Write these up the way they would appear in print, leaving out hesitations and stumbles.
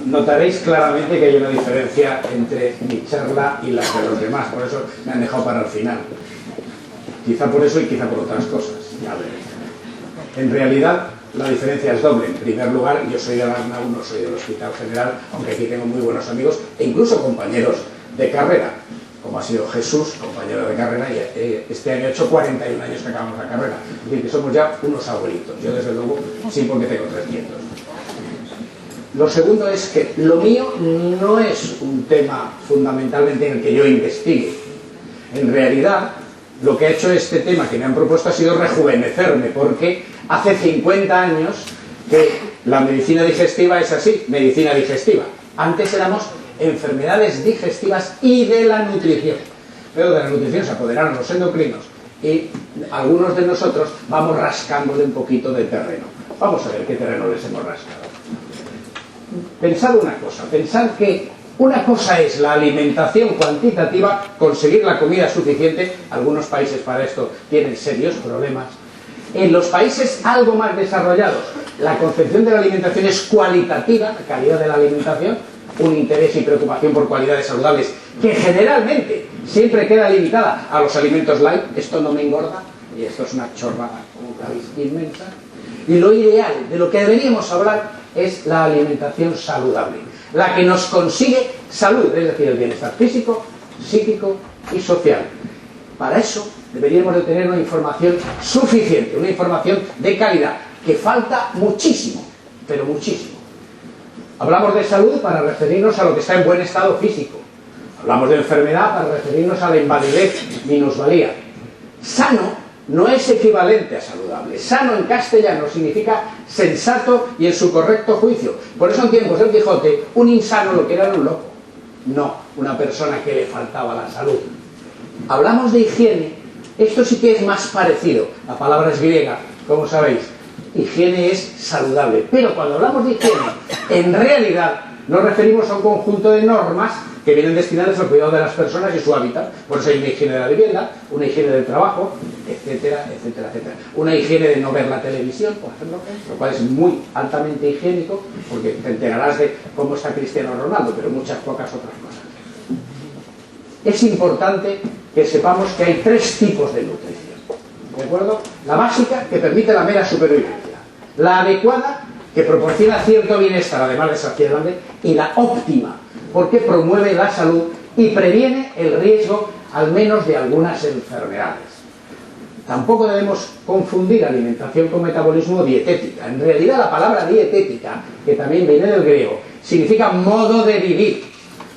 notaréis claramente que hay una diferencia entre mi charla y la de los demás, por eso me han dejado para el final. Quizá por eso y quizá por otras cosas, ya veréis. En realidad, la diferencia es doble. En primer lugar, yo soy del Arnau, no soy del Hospital General, aunque aquí tengo muy buenos amigos e incluso compañeros de carrera, como ha sido Jesús, compañero de carrera, y este año he hecho 41 años que acabamos la carrera. Es decir, que somos ya unos abuelitos. Yo, desde luego, sí, porque tengo 300. Lo segundo es que lo mío no es un tema fundamentalmente en el que yo investigue. En realidad, lo que ha hecho este tema que me han propuesto ha sido rejuvenecerme, porque hace 50 años que la medicina digestiva es así, medicina digestiva. Antes éramos enfermedades digestivas y de la nutrición. Pero de la nutrición se apoderaron los endocrinos y algunos de nosotros vamos rascándole un poquito de terreno. Vamos a ver qué terreno les hemos rascado. Pensad una cosa, pensad que una cosa es la alimentación cuantitativa, conseguir la comida suficiente. Algunos países para esto tienen serios problemas. En los países algo más desarrollados, la concepción de la alimentación es cualitativa, la calidad de la alimentación, un interés y preocupación por cualidades saludables que generalmente siempre queda limitada a los alimentos light. Esto no me engorda, y esto es una chorrada, como sabéis, inmensa. Y lo ideal, de lo que deberíamos hablar, es la alimentación saludable, la que nos consigue salud, es decir, el bienestar físico, psíquico y social. Para eso deberíamos de tener una información suficiente, una información de calidad, que falta muchísimo, pero muchísimo. Hablamos de salud para referirnos a lo que está en buen estado físico. Hablamos de enfermedad para referirnos a la invalidez, minusvalía. Sano no es equivalente a saludable. Sano en castellano significa sensato y en su correcto juicio. Por eso en tiempos del Quijote, un insano lo que era un loco, no una persona que le faltaba la salud. Hablamos de higiene. Esto sí que es más parecido. La palabra es griega, como sabéis. Higiene es saludable. Pero cuando hablamos de higiene, en realidad nos referimos a un conjunto de normas que vienen destinadas al cuidado de las personas y su hábitat. Por eso hay una higiene de la vivienda, una higiene del trabajo, etcétera, etcétera, etcétera. Una higiene de no ver la televisión, por ejemplo, lo cual es muy altamente higiénico, porque te enterarás de cómo está Cristiano Ronaldo, pero muchas pocas otras cosas. Es importante que sepamos que hay 3 tipos de nutrición, ¿de acuerdo? La básica, que permite la mera supervivencia. La adecuada, que proporciona cierto bienestar, además de saciar el hambre. Y la óptima, porque promueve la salud y previene el riesgo, al menos, de algunas enfermedades. Tampoco debemos confundir alimentación con metabolismo o dietética. En realidad, la palabra dietética, que también viene del griego, significa modo de vivir.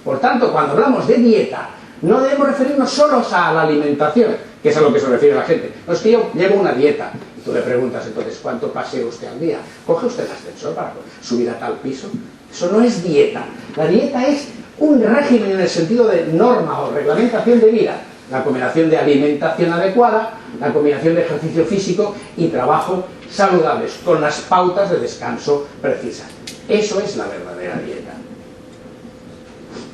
Por tanto, cuando hablamos de dieta, no debemos referirnos solo a la alimentación, que es a lo que se refiere la gente. No, es que yo llevo una dieta. Y tú le preguntas entonces, ¿cuánto pasea usted al día? ¿Coge usted el ascensor para subir a tal piso? Eso no es dieta. La dieta es un régimen en el sentido de norma o reglamentación de vida. La combinación de alimentación adecuada, la combinación de ejercicio físico y trabajo saludables, con las pautas de descanso precisas. Eso es la verdadera dieta.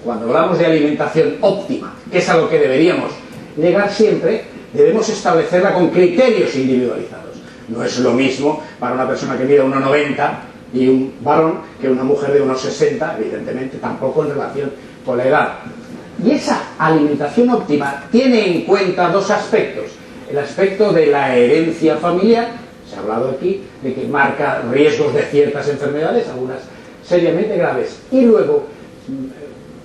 Cuando hablamos de alimentación óptima, que es a lo que deberíamos llegar siempre, debemos establecerla con criterios individualizados. No es lo mismo para una persona que mide 1,90 y un varón que una mujer de 1,60, evidentemente, tampoco en relación con la edad. Y esa alimentación óptima tiene en cuenta 2 aspectos. El aspecto de la herencia familiar, se ha hablado aquí de que marca riesgos de ciertas enfermedades, algunas seriamente graves, y luego,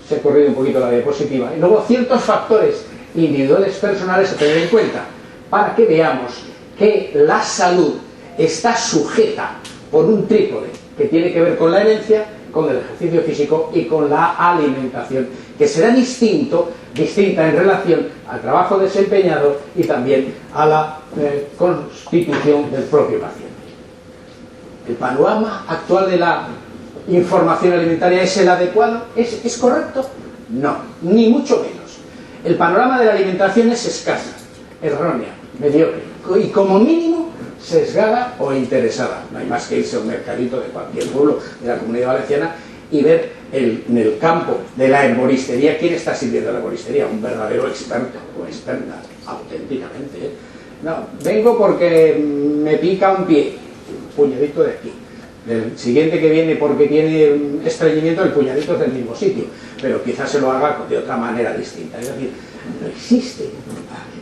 se ha corrido un poquito la diapositiva, y luego ciertos factores individuales personales a tener en cuenta, para que veamos que la salud está sujeta por un trípode que tiene que ver con la herencia, con el ejercicio físico y con la alimentación, que será distinta en relación al trabajo desempeñado y también a la constitución del propio paciente. ¿El panorama actual de la información alimentaria es el adecuado? ¿Es correcto? No, ni mucho menos. El panorama de la alimentación es escasa, errónea, mediocre y como mínimo sesgada o interesada. No hay más que irse a un mercadito de cualquier pueblo de la Comunidad Valenciana y ver en el campo de la herboristería quién está sirviendo la herboristería. Un verdadero experto o experta, auténticamente, ¿eh? No, vengo porque me pica un pie, un puñadito de aquí. Del siguiente que viene porque tiene estreñimiento, el puñadito es del mismo sitio, pero quizás se lo haga de otra manera distinta. Es decir, no existe.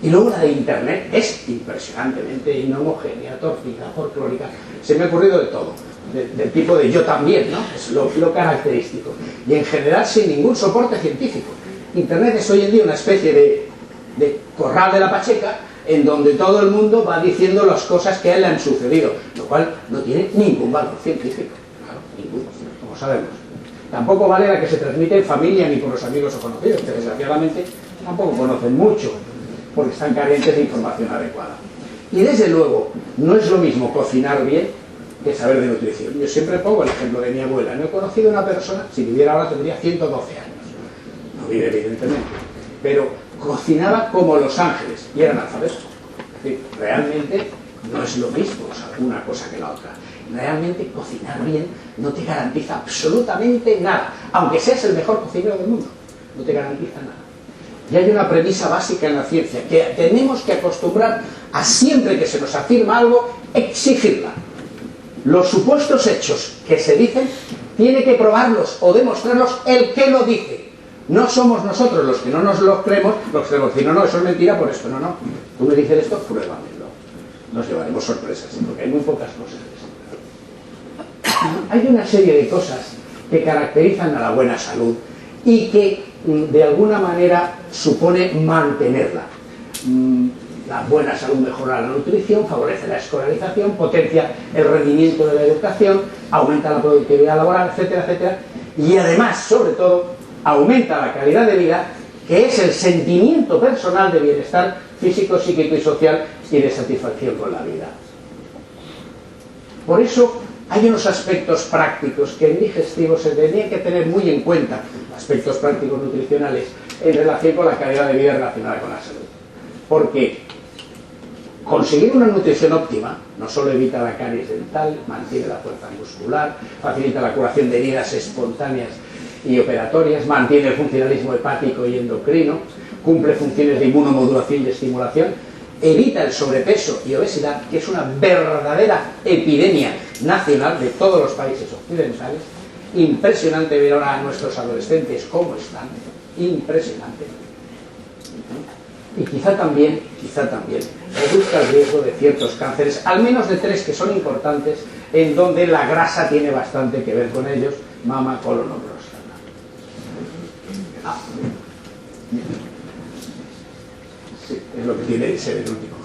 Y luego la de Internet es impresionantemente inhomogénea, torcida, folclórica. Se me ha ocurrido de todo, del tipo de yo también, ¿no? Es lo característico. Y en general sin ningún soporte científico. Internet es hoy en día una especie de corral de la Pacheca, en donde todo el mundo va diciendo las cosas que a él le han sucedido, lo cual no tiene ningún valor científico, claro, ninguno, como sabemos. Tampoco vale la que se transmite en familia ni por los amigos o conocidos, que desgraciadamente tampoco conocen mucho, porque están carentes de información adecuada. Y desde luego, no es lo mismo cocinar bien que saber de nutrición. Yo siempre pongo el ejemplo de mi abuela. No he conocido a una persona, si viviera ahora tendría 112 años. No vive evidentemente, pero cocinaba como los ángeles y era analfabeto. Es decir, realmente no es lo mismo una cosa que la otra. Realmente cocinar bien no te garantiza absolutamente nada, aunque seas el mejor cocinero del mundo, no te garantiza nada. Y hay una premisa básica en la ciencia, que tenemos que acostumbrar a siempre que se nos afirma algo, exigirla. Los supuestos hechos que se dicen, tiene que probarlos o demostrarlos el que lo dice. No somos nosotros los que no nos lo creemos, los que tenemos que decir, no, eso es mentira por esto, no. Tú me dices esto, pruébamelo. Nos llevaremos sorpresas, porque hay muy pocas cosas. Hay una serie de cosas que caracterizan a la buena salud y que de alguna manera supone mantenerla. La buena salud mejora la nutrición, favorece la escolarización, potencia el rendimiento de la educación, aumenta la productividad laboral, etcétera, etcétera. Y además, sobre todo, aumenta la calidad de vida, que es el sentimiento personal de bienestar físico, psíquico y social y de satisfacción con la vida. Por eso hay unos aspectos prácticos que en digestivo se tendrían que tener muy en cuenta, aspectos prácticos nutricionales, en relación con la calidad de vida relacionada con la salud. Porque conseguir una nutrición óptima no solo evita la caries dental, mantiene la fuerza muscular, facilita la curación de heridas espontáneas y operatorias, mantiene el funcionalismo hepático y endocrino, cumple funciones de inmunomodulación y estimulación, evita el sobrepeso y obesidad, que es una verdadera epidemia nacional de todos los países occidentales. Impresionante ver ahora a nuestros adolescentes cómo están, impresionante. Y quizá también reduzca el riesgo de ciertos cánceres, al menos de 3 que son importantes, en donde la grasa tiene bastante que ver con ellos: mama, colon o próstata. Sí, es lo que tiene que ser el último.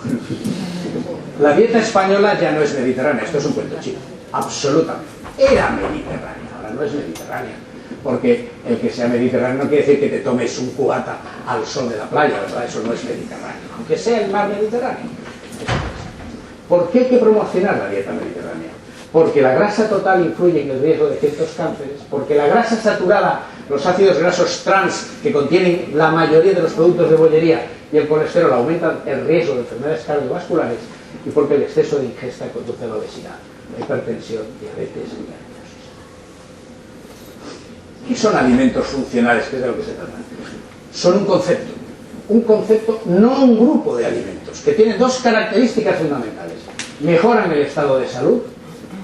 La dieta española ya no es mediterránea, esto es un cuento chino, absolutamente. Era mediterránea, ahora no es mediterránea, porque el que sea mediterráneo no quiere decir que te tomes un cubata al sol de la playa, ¿verdad? Eso no es mediterráneo, aunque sea el mar Mediterráneo. ¿Por qué hay que promocionar la dieta mediterránea? Porque la grasa total influye en el riesgo de ciertos cánceres, porque la grasa saturada, los ácidos grasos trans que contienen la mayoría de los productos de bollería y el colesterol aumentan el riesgo de enfermedades cardiovasculares, y porque el exceso de ingesta conduce a la obesidad, la hipertensión, diabetes y hipertensión. ¿Qué son alimentos funcionales? ¿Qué es de lo que se trata? Son un concepto, no un grupo de alimentos, que tiene 2 características fundamentales: mejoran el estado de salud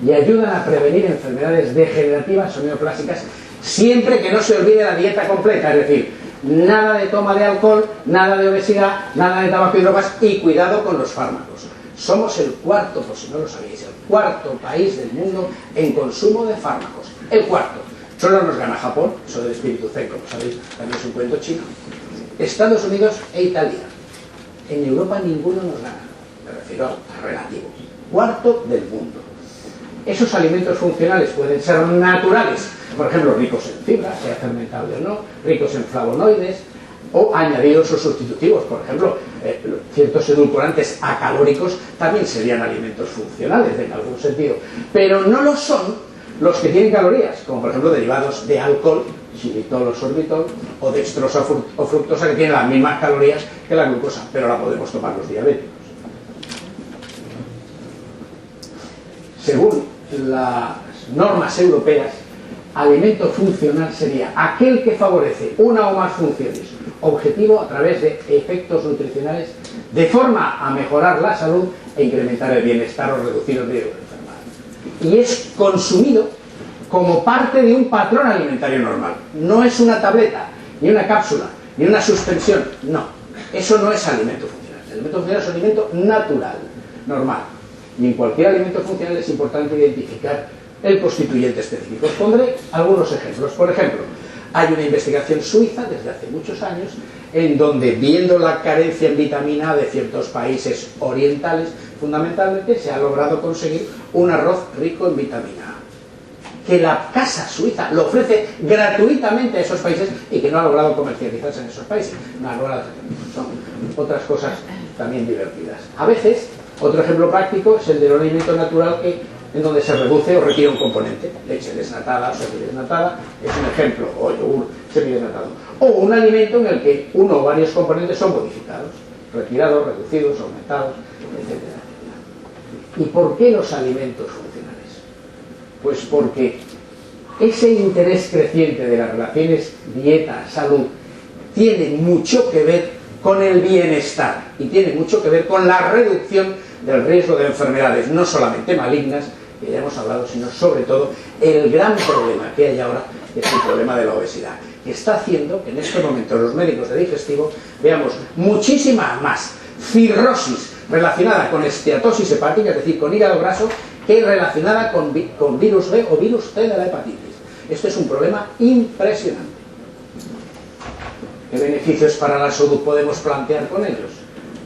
y ayudan a prevenir enfermedades degenerativas o neoplásicas, siempre que no se olvide la dieta completa, es decir, nada de toma de alcohol, nada de obesidad, nada de tabaco y drogas, y cuidado con los fármacos. Somos el 4, por si no lo sabéis, el 4º país del mundo en consumo de fármacos, el 4º. Solo nos gana Japón, eso del espíritu zen, como sabéis, también es un cuento chino, Estados Unidos e Italia. En Europa ninguno nos gana, me refiero a relativo. 4º del mundo. Esos alimentos funcionales pueden ser naturales, por ejemplo, ricos en fibra, sea fermentable o no, ricos en flavonoides, o añadidos o sustitutivos, por ejemplo, ciertos edulcorantes acalóricos también serían alimentos funcionales en algún sentido, pero no lo son los que tienen calorías, como por ejemplo derivados de alcohol, xilitol o sorbitol, o dextrosa o fructosa, que tienen las mismas calorías que la glucosa, pero la podemos tomar los diabéticos. Según las normas europeas, alimento funcional sería aquel que favorece una o más funciones objetivo a través de efectos nutricionales de forma a mejorar la salud e incrementar el bienestar o reducir el riesgo de enfermedad. y es consumido como parte de un patrón alimentario normal. No es una tableta, ni una cápsula, ni una suspensión, no. Eso no es alimento funcional. El alimento funcional es un alimento natural, normal. Y en cualquier alimento funcional es importante identificar el constituyente específico. Os pondré algunos ejemplos. Por ejemplo, hay una investigación suiza desde hace muchos años en donde, viendo la carencia en vitamina A de ciertos países orientales, fundamentalmente se ha logrado conseguir un arroz rico en vitamina A, que la Casa Suiza lo ofrece gratuitamente a esos países y que no ha logrado comercializarse en esos países. No ha logrado. Son otras cosas también divertidas. A veces, otro ejemplo práctico es el del alimento natural en donde se reduce o retira un componente. Leche desnatada o semidesnatada es un ejemplo, o yogur semidesnatado. O un alimento en el que uno o varios componentes son modificados, retirados, reducidos, aumentados, etc. ¿Y por qué los alimentos funcionales? Pues porque ese interés creciente de las relaciones dieta-salud tiene mucho que ver con el bienestar y tiene mucho que ver con la reducción del riesgo de enfermedades, no solamente malignas, que ya hemos hablado, sino sobre todo el gran problema que hay ahora, que es el problema de la obesidad, que está haciendo que en estos momentos los médicos de digestivo veamos muchísima más cirrosis relacionada con esteatosis hepática, es decir, con hígado graso, que relacionada con virus B o virus C de la hepatitis. Esto es un problema impresionante. ¿Qué beneficios para la salud podemos plantear con ellos?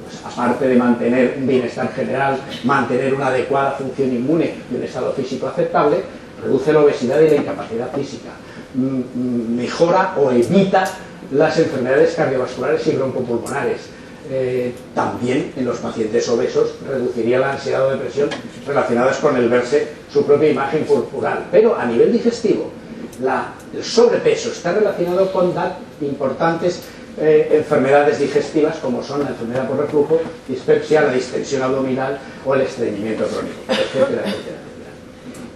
Pues aparte de mantener un bienestar general, mantener una adecuada función inmune y un estado físico aceptable, reduce la obesidad y la incapacidad física, mejora o evita las enfermedades cardiovasculares y broncopulmonares. También en los pacientes obesos reduciría la ansiedad o depresión relacionadas con el verse su propia imagen corporal. Pero a nivel digestivo, el sobrepeso está relacionado con importantes enfermedades digestivas, como son la enfermedad por reflujo, dispepsia, la distensión abdominal o el estreñimiento crónico, etcétera, etcétera, etcétera.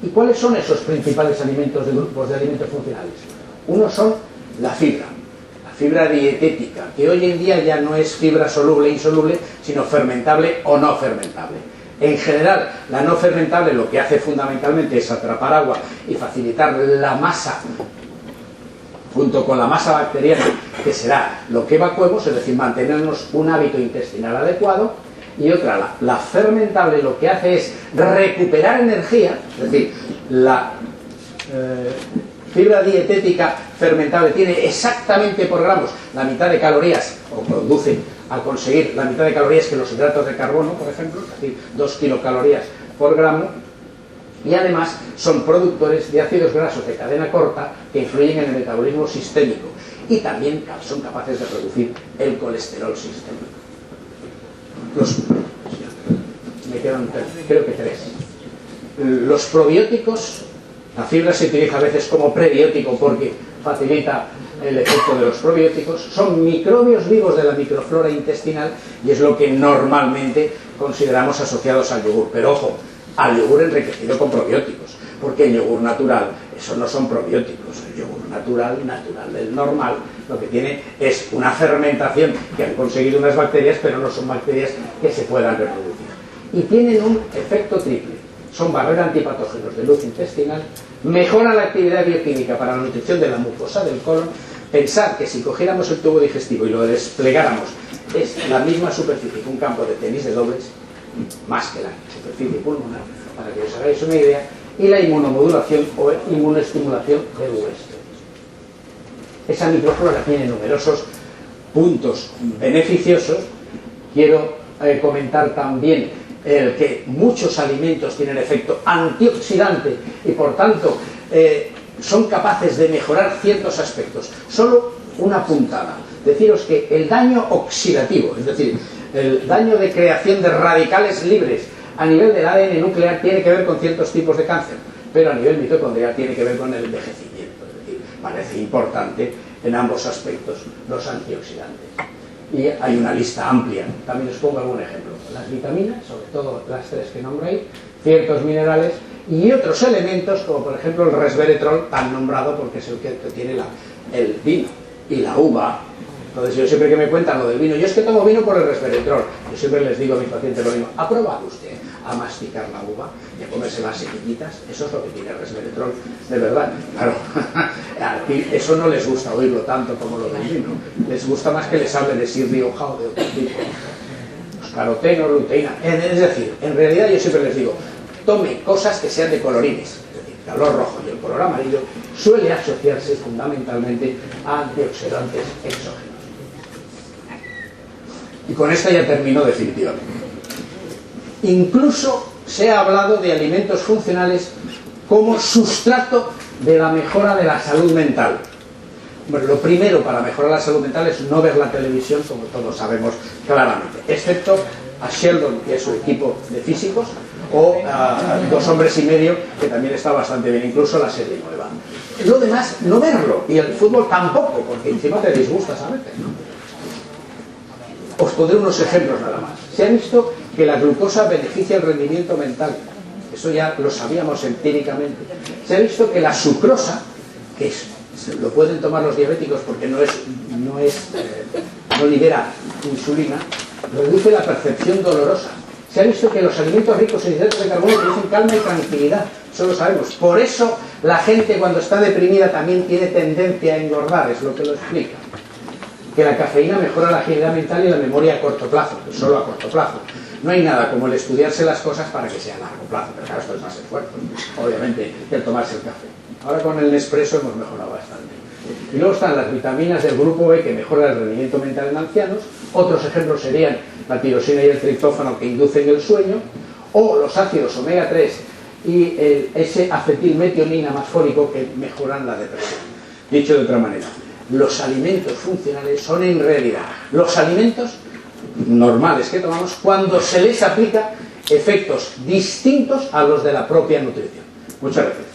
¿Y cuáles son esos principales alimentos de grupos de alimentos funcionales? Uno son la fibra dietética, que hoy en día ya no es fibra soluble e insoluble, sino fermentable o no fermentable. En general, la no fermentable lo que hace fundamentalmente es atrapar agua y facilitar la masa, junto con la masa bacteriana, que será lo que evacuemos, es decir, mantenernos un hábito intestinal adecuado. Y otra, la fermentable, lo que hace es recuperar energía, es decir, la fibra dietética fermentable tiene exactamente por gramos la mitad de calorías, o conduce a conseguir la mitad de calorías que los hidratos de carbono, por ejemplo, es decir, 2 kilocalorías por gramo, y además son productores de ácidos grasos de cadena corta que influyen en el metabolismo sistémico y también son capaces de reducir el colesterol sistémico. Me quedan creo que 3. Los probióticos, la fibra se utiliza a veces como prebiótico porque facilita el efecto de los probióticos, son microbios vivos de la microflora intestinal y es lo que normalmente consideramos asociados al yogur. Pero ojo, al yogur enriquecido con probióticos, porque el yogur natural, eso no son probióticos, el yogur natural, del normal, lo que tiene es una fermentación que han conseguido unas bacterias, pero no son bacterias que se puedan reproducir. Y tienen un efecto triple, son barrera antipatógenos de luz intestinal, mejoran la actividad bioquímica para la nutrición de la mucosa del colon. Pensar que si cogiéramos el tubo digestivo y lo desplegáramos, es la misma superficie que un campo de tenis de dobles, más que la superficie pulmonar, para que os hagáis una idea, y la inmunomodulación o inmunoestimulación del huésped. Esa microflora tiene numerosos puntos beneficiosos. Quiero comentar también que muchos alimentos tienen efecto antioxidante y por tanto son capaces de mejorar ciertos aspectos. Solo una puntada. Deciros que el daño oxidativo, es decir, el daño de creación de radicales libres a nivel del ADN nuclear tiene que ver con ciertos tipos de cáncer, pero a nivel mitocondrial tiene que ver con el envejecimiento. Es decir, parece importante en ambos aspectos los antioxidantes. Y hay una lista amplia, también os pongo algún ejemplo. Las vitaminas, sobre todo las 3 que nombré, ciertos minerales y otros elementos, como por ejemplo el resveratrol, tan nombrado porque es el que tiene el vino y la uva. Entonces yo siempre que me cuentan lo del vino, yo es que tomo vino por el resveratrol, yo siempre les digo a mis pacientes lo mismo: ¿ha probado usted a masticar la uva y a comerse las semillitas. Eso es lo que tiene el resveratrol, de verdad. Claro, eso no les gusta oírlo tanto como lo del vino. Les gusta más que les hable de Sir Rioja o de otro tipo. Los carotenos, luteína. Es decir, en realidad yo siempre les digo, tome cosas que sean de colorines. Es decir, el color rojo y el color amarillo suele asociarse fundamentalmente a antioxidantes exógenos. Y con esto ya termino definitivamente. Incluso se ha hablado de alimentos funcionales como sustrato de la mejora de la salud mental. Bueno, lo primero para mejorar la salud mental es no ver la televisión, como todos sabemos claramente, excepto a Sheldon y a su equipo de físicos, o a 2 hombres y medio, que también está bastante bien, incluso la serie nueva. Lo demás, no verlo, y el fútbol tampoco, porque encima te disgustas a veces, ¿no? Os pondré unos ejemplos nada más. Se ha visto que la glucosa beneficia el rendimiento mental. Eso ya lo sabíamos empíricamente. Se ha visto que la sucrosa, que lo pueden tomar los diabéticos porque no libera insulina, reduce la percepción dolorosa. Se ha visto que los alimentos ricos en hidratos de carbono producen calma y tranquilidad. Eso lo sabemos. Por eso la gente cuando está deprimida también tiene tendencia a engordar, es lo que lo explica. Que la cafeína mejora la agilidad mental y la memoria a corto plazo, solo a corto plazo. No hay nada como el estudiarse las cosas para que sea a largo plazo, pero claro, esto es más esfuerzo, obviamente, que el tomarse el café. Ahora con el Nespresso hemos mejorado bastante. Y luego están las vitaminas del grupo B que mejoran el rendimiento mental en ancianos. Otros ejemplos serían la tirosina y el triptófano que inducen el sueño, o los ácidos omega 3 y el S-acetilmetionina más fólico que mejoran la depresión. Dicho de otra manera, los alimentos funcionales son en realidad los alimentos normales que tomamos cuando se les aplica efectos distintos a los de la propia nutrición. Muchas gracias.